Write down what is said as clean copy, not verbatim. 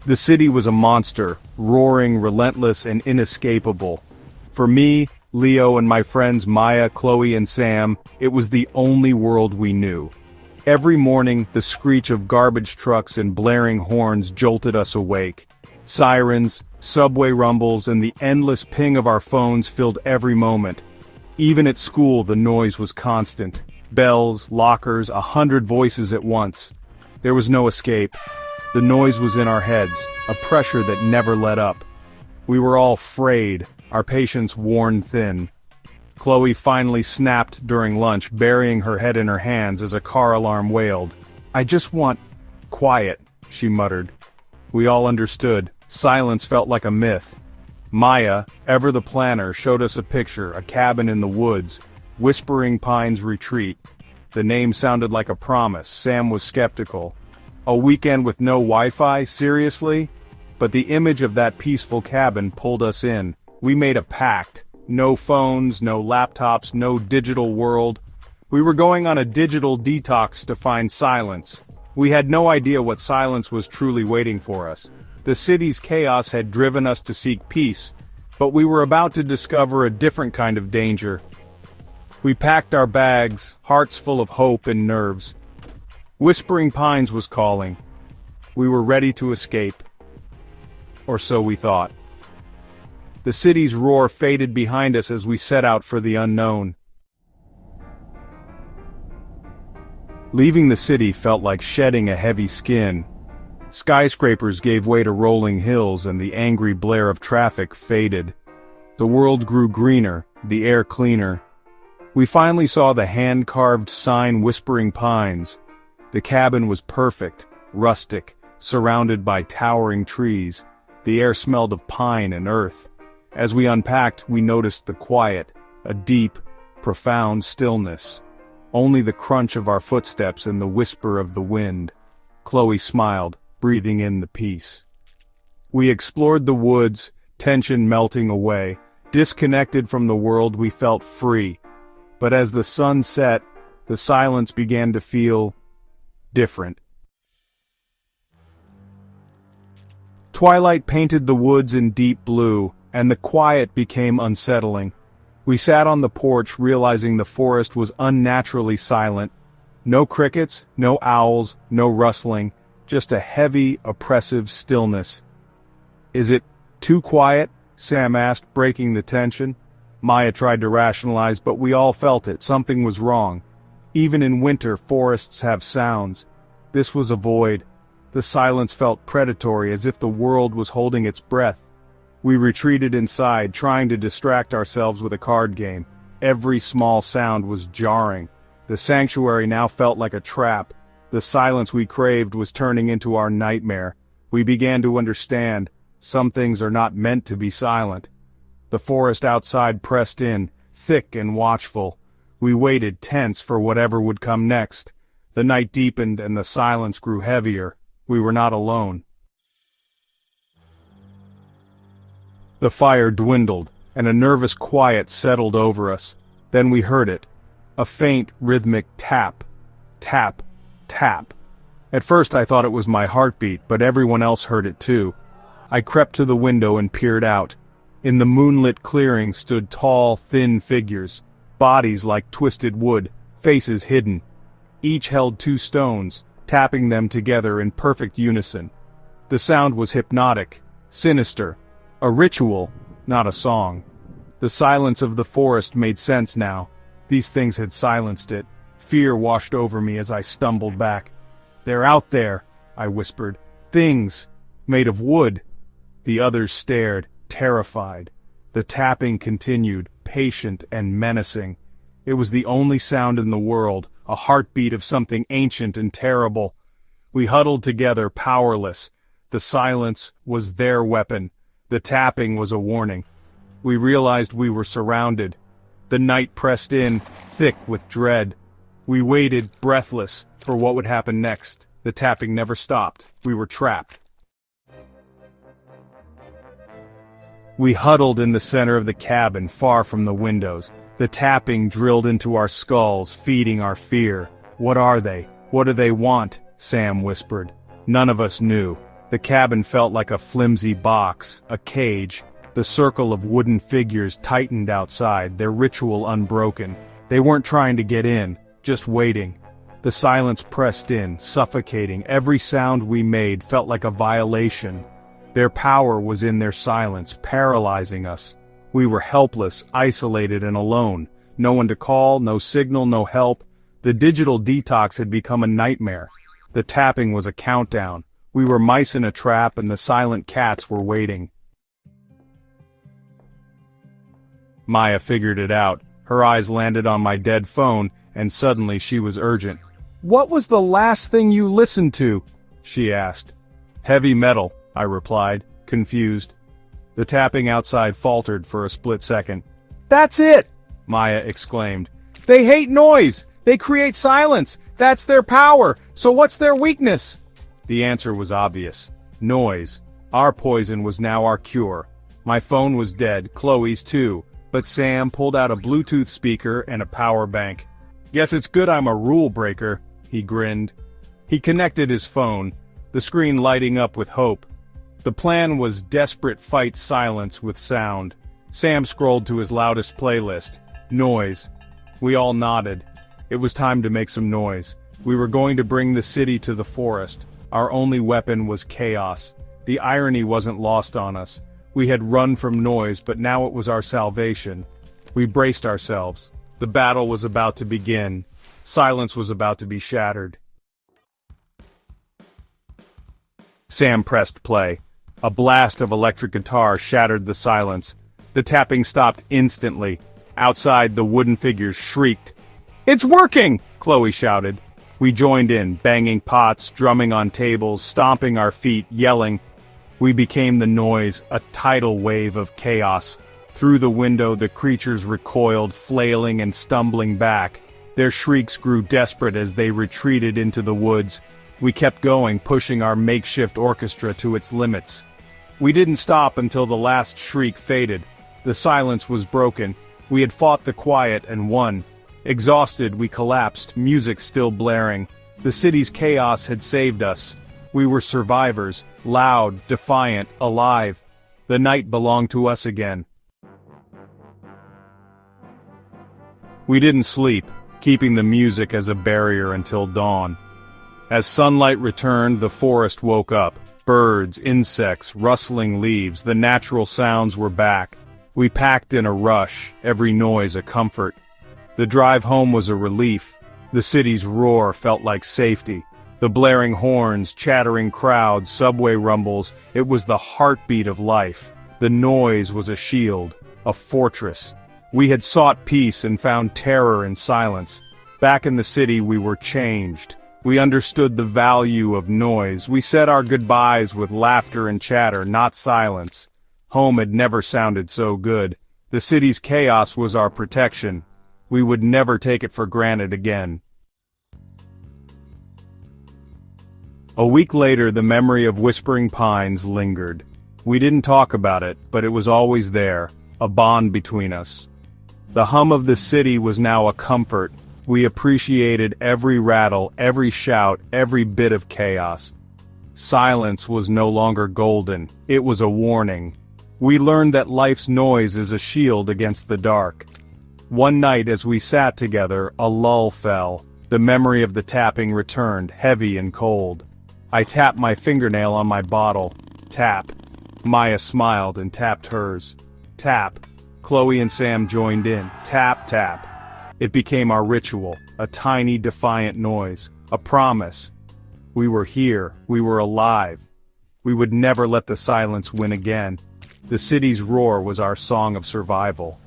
The city was a monster, roaring, relentless, and inescapable. For me, Leo, and my friends Maya, Chloe, and Sam, it was the only world we knew. Every morning, the screech of garbage trucks and blaring horns jolted us awake. Sirens, subway rumbles, and the endless ping of our phones filled every moment. Even at school, the noise was constant. Bells, lockers, 100 voices at once. There was no escape. The noise was in our heads, a pressure that never let up. We were all frayed, our patience worn thin. Chloe finally snapped during lunch, burying her head in her hands as a car alarm wailed. "I just want quiet," she muttered. We all understood. Silence felt like a myth. Maya, ever the planner, showed us a picture, a cabin in the woods, Whispering Pines Retreat. The name sounded like a promise. Sam was skeptical. A weekend with no Wi-Fi, seriously? But the image of that peaceful cabin pulled us in. We made a pact. No phones, no laptops, no digital world. We were going on a digital detox to find silence. We had no idea what silence was truly waiting for us. The city's chaos had driven us to seek peace, but we were about to discover a different kind of danger. We packed our bags, hearts full of hope and nerves. Whispering Pines was calling. We were ready to escape. Or so we thought. The city's roar faded behind us as we set out for the unknown. Leaving the city felt like shedding a heavy skin. Skyscrapers gave way to rolling hills and the angry blare of traffic faded. The world grew greener, the air cleaner. We finally saw the hand-carved sign Whispering Pines. The cabin was perfect, rustic, surrounded by towering trees. The air smelled of pine and earth. As we unpacked, we noticed the quiet, a deep, profound stillness. Only the crunch of our footsteps and the whisper of the wind. Chloe smiled, breathing in the peace. We explored the woods, tension melting away. Disconnected from the world, we felt free. But as the sun set, the silence began to feel different. Twilight painted the woods in deep blue, and the quiet became unsettling. We sat on the porch, realizing the forest was unnaturally silent. No crickets, no owls, no rustling, just a heavy, oppressive stillness. "Is it too quiet?" Sam asked, breaking the tension. Maya tried to rationalize, but we all felt it. Something was wrong. Even in winter, forests have sounds. This was a void. The silence felt predatory, as if the world was holding its breath. We retreated inside, trying to distract ourselves with a card game. Every small sound was jarring. The sanctuary now felt like a trap. The silence we craved was turning into our nightmare. We began to understand. Some things are not meant to be silent. The forest outside pressed in, thick and watchful. We waited, tense for whatever would come next. The night deepened and the silence grew heavier. We were not alone. The fire dwindled, and a nervous quiet settled over us. Then we heard it. A faint, rhythmic tap. Tap. Tap. At first I thought it was my heartbeat, but everyone else heard it too. I crept to the window and peered out. In the moonlit clearing stood tall, thin figures, bodies like twisted wood, faces hidden. Each held 2 stones, tapping them together in perfect unison. The sound was hypnotic, sinister, a ritual, not a song. The silence of the forest made sense now. These things had silenced it. Fear washed over me as I stumbled back. "They're out there," I whispered. "Things, made of wood." The others stared, terrified. The tapping continued, patient and menacing. It was the only sound in the world, a heartbeat of something ancient and terrible. We huddled together, powerless. The silence was their weapon. The tapping was a warning. We realized we were surrounded. The night pressed in, thick with dread. We waited, breathless, for what would happen next. The tapping never stopped. We were trapped. We huddled in the center of the cabin, far from the windows. The tapping drilled into our skulls, feeding our fear. "What are they? What do they want?" Sam whispered. None of us knew. The cabin felt like a flimsy box, a cage. The circle of wooden figures tightened outside, their ritual unbroken. They weren't trying to get in, just waiting. The silence pressed in, suffocating. Every sound we made felt like a violation. Their power was in their silence, paralyzing us. We were helpless, isolated and alone. No one to call, no signal, no help. The digital detox had become a nightmare. The tapping was a countdown. We were mice in a trap and the silent cats were waiting. Maya figured it out. Her eyes landed on my dead phone, and suddenly she was urgent. "What was the last thing you listened to?" she asked. "Heavy metal," I replied, confused. The tapping outside faltered for a split second. "That's it!" Maya exclaimed. "They hate noise! They create silence! That's their power! So what's their weakness?" The answer was obvious. Noise. Our poison was now our cure. My phone was dead, Chloe's too, but Sam pulled out a Bluetooth speaker and a power bank. "Guess it's good I'm a rule breaker," he grinned. He connected his phone, the screen lighting up with hope. The plan was desperate fight silence with sound. Sam scrolled to his loudest playlist. Noise. We all nodded. It was time to make some noise. We were going to bring the city to the forest. Our only weapon was chaos. The irony wasn't lost on us. We had run from noise, but now it was our salvation. We braced ourselves. The battle was about to begin. Silence was about to be shattered. Sam pressed play. A blast of electric guitar shattered the silence. The tapping stopped instantly. Outside, the wooden figures shrieked. "It's working!" Chloe shouted. We joined in, banging pots, drumming on tables, stomping our feet, yelling. We became the noise, a tidal wave of chaos. Through the window, the creatures recoiled, flailing and stumbling back. Their shrieks grew desperate as they retreated into the woods. We kept going, pushing our makeshift orchestra to its limits. We didn't stop until the last shriek faded. The silence was broken. We had fought the quiet and won. Exhausted, we collapsed, music still blaring. The city's chaos had saved us. We were survivors, loud, defiant, alive. The night belonged to us again. We didn't sleep, keeping the music as a barrier until dawn. As sunlight returned, the forest woke up. Birds, insects, rustling leaves, the natural sounds were back. We packed in a rush, every noise a comfort. The drive home was a relief. The city's roar felt like safety. The blaring horns, chattering crowds, subway rumbles, it was the heartbeat of life. The noise was a shield, a fortress. We had sought peace and found terror in silence. Back in the city we were changed. We understood the value of noise. We said our goodbyes with laughter and chatter, not silence. Home had never sounded so good. The city's chaos was our protection. We would never take it for granted again. A week later, the memory of Whispering Pines lingered. We didn't talk about it, but it was always there, a bond between us. The hum of the city was now a comfort. We appreciated every rattle, every shout, every bit of chaos. Silence was no longer golden. It was a warning. We learned that life's noise is a shield against the dark. One night as we sat together, a lull fell. The memory of the tapping returned, heavy and cold. I tapped my fingernail on my bottle. Tap. Maya smiled and tapped hers. Tap. Chloe and Sam joined in. Tap, tap. It became our ritual, a tiny defiant noise, a promise. We were here, we were alive. We would never let the silence win again. The city's roar was our song of survival.